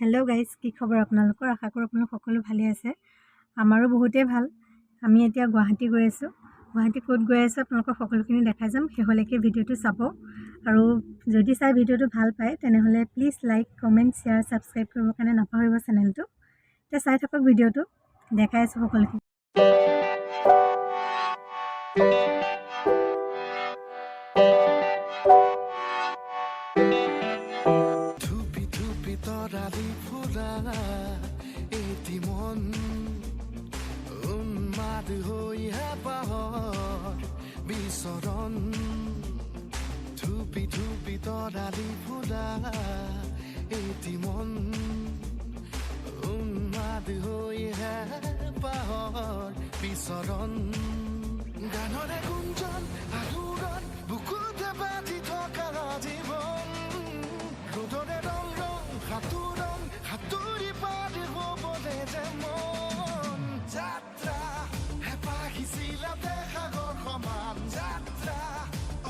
Hello' guys, কি খবৰ আপোনালোকৰ? আশা কৰোঁ আপোনালোক সকলো ভালে আছে। আমাৰো বহুতেই ভাল। আমি এতিয়া গুৱাহাটী গৈ আছোঁ। গুৱাহাটী ক'ত গৈ আছোঁ আপোনালোকক সকলোখিনি দেখাই যাম। শেষলৈকে ভিডিঅ'টো চাব আৰু যদি চাই ভিডিঅ'টো ভাল পায় তেনেহ'লে please like, comment, share, subscribe কৰিবৰ কাৰণে নাপাহৰিব চেনেলটো। এতিয়া চাই থাকক ভিডিঅ'টো, দেখাই আছোঁ সকলোখিনি। বিচৰণ ধুপি ধুপি তৰালি ফুলা এটি মন উন্মাদ হৈহে পাহৰ বিচৰণ গানৰে গুঞ্জন আলোড়ন বুকুতে বাজি থকা জীৱন ৰ'দৰে ৰং ৰং সাঁতুৰি পাৰি হ'বলে যে মন যাত্ৰা হেঁপাহিছিলা দেশাগৰ সমান যাত্ৰা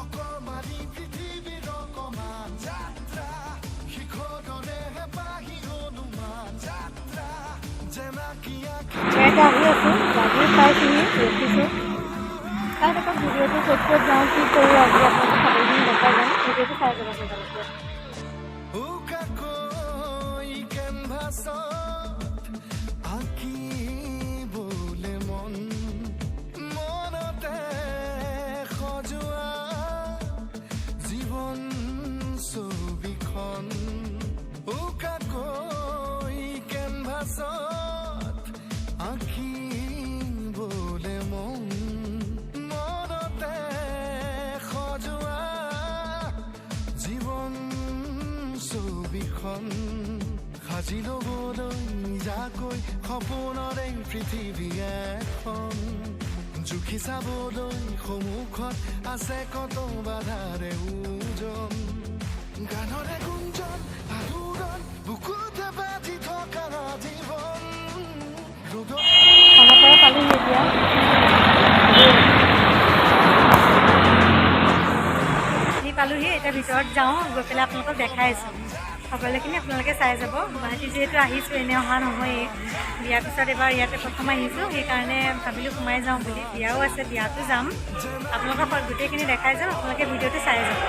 অকমানি পৃথিৱীৰ অকমান যাত্ৰা শিখৰৰে হেঁপাহি হনুমান যাত্ৰা জেনাকি ইয়াতে আহি আছোঁ, গাড়ী পাইছিলোঁ, ৰখিছোঁ। চাই থাকক ভিডিঅ'টো, ক'ত ক'ত যাওঁ, কি কৰোঁ, আজি আপোনালোকে সকলোখিনি দেখাই যাম। ভিডিঅ'টো চাই যাব আপোনালোকে। উকাকৈ কেনভাছত আঁকিবলে মন মনতে সজোৱা জীৱন ছবিখন উকাকৈ কেনভাছত আঁকিবলে মন মনতে সজোৱা জীৱন ছবিখন সাজি ল'বলৈ যাকৈ সপোনৰে পৃথিৱী এখন জুখি চাবলৈ সন্মুখত আছে কত বাধাৰে ওজন গানৰে গুঞ্জন আলোড়ন বুকুতে বাজি থকা জীৱন খানাপাৰা পালোহি এতিয়া। পালোহি, এতিয়া ভিতৰত যাওঁ, গৈ পেলাই আপোনালোকক দেখাই আছোঁ। সকলোখিনি আপোনালোকে চাই যাব। গুৱাহাটী যিহেতু আহিছোঁ, এনেই অহা নহয়েই। বিয়াৰ পিছত এবাৰ ইয়াতে প্ৰথম আহিছোঁ, সেইকাৰণে ভাবিলোঁ সোমাই যাওঁ বুলি। বিয়াও আছে, বিয়াতো যাম। আপোনালোকক গোটেইখিনি দেখাই যাম, আপোনালোকে ভিডিঅ'টো চাই যাব।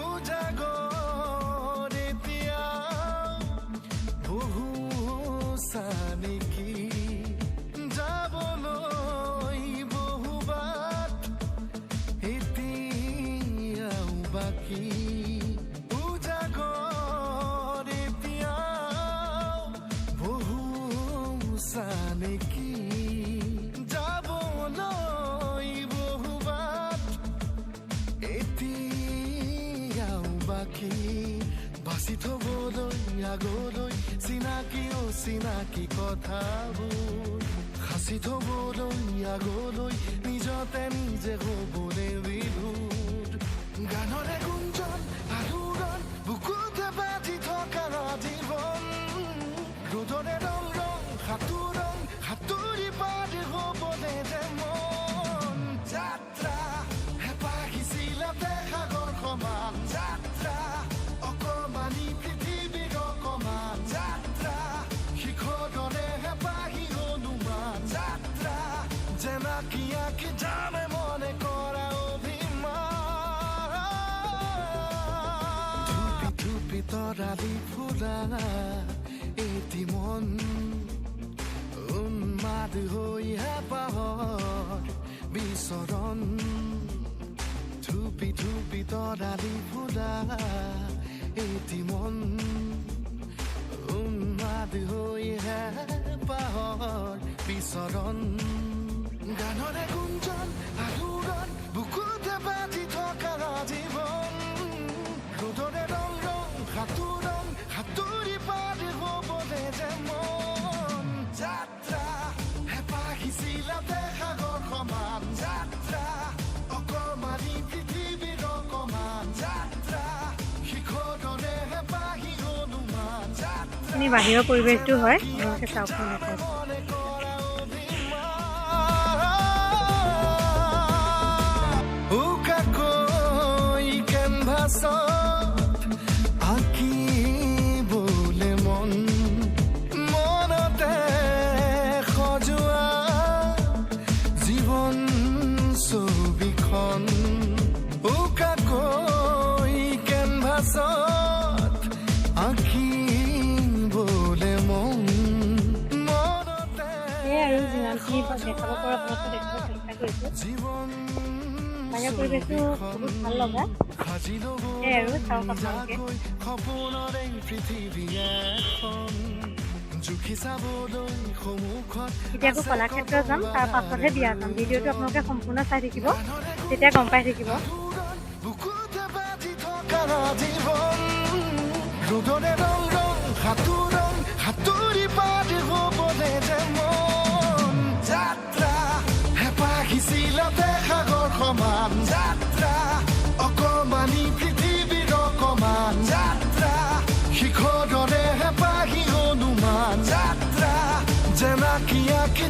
উজাগৰ এতিয়া বহু চানেকি যাবলৈ বহু বাট এতিয়াও বাকী উজাগৰ এতিয়া বহু চানেকি যাবলৈ বহু বাট বাকী বাচি থবলৈ আগলৈ চিনাকি অচিনাকি কথাবোৰ সাঁচি থবলৈ আগলৈ নিজতে নিজে হ'বলৈ বিভোৰ গানৰে গুঞ্জন আলোড়ন বুকুতে বাজি থকা জীৱন ৰ'দৰে ৰং ৰং সাঁতুৰি পাৰি হ'বলে যে মন যাত্ৰা হেঁপাহিছিলা দেশাগৰ সমান যাত্ৰা অকমানি পৃথিৱীৰ অকমান যাত্ৰা শিখৰৰে হেঁপাহি হনুমান যাত্ৰা জেনাকি আঁকি জানে মনে কৰা অভিমান ধুপি ধুপি তৰালি ফুলা এটি মন উন্মাদ হৈহে পাহৰ বিচৰণ ধুপি ধুপি তৰালি ফুলা এটি মন উন্মাদ হৈহে পাহৰ বিচৰণ গানৰে গুঞ্জন আলোড়ন বুকু এইখিনি বাহিৰৰ পৰিৱেশটো হয়, আপোনালোকে চাওকচোন দেখাই। আঁকিবলে মন মনতে সজোৱা জীৱন ছবিখন উকাকৈ কেনভাছত আঁকিবলে মন মনতে সেয়াই আৰু যিমানখিনি দেখাব পাৰোঁ আপোনালোকে দেখাব চেষ্টা কৰিছোঁ। বাহিৰৰ পৰিৱেশটো বহুত ভাল লগা। সেয়াই আৰু চাওক আপোনালোকে। এতিয়া আকৌ কলাক্ষেত্ৰ যাম, তাৰ পাছতহে বিয়া যাম। ভিডিঅ'টো আপোনালোকে সম্পূৰ্ণ চাই থাকিব, তেতিয়া গম পাই থাকিব। সাঁতুৰি পাতি হ'বলে যে মন যাত্ৰা হেঁপাহিছিলতে সাগৰ সমান যাত্ৰা অকমানি পৃথিৱীৰ অকমান যাত্ৰা শিখৰৰে হেঁপাহি হনুমান যাত্ৰা জেনাকি আঁকি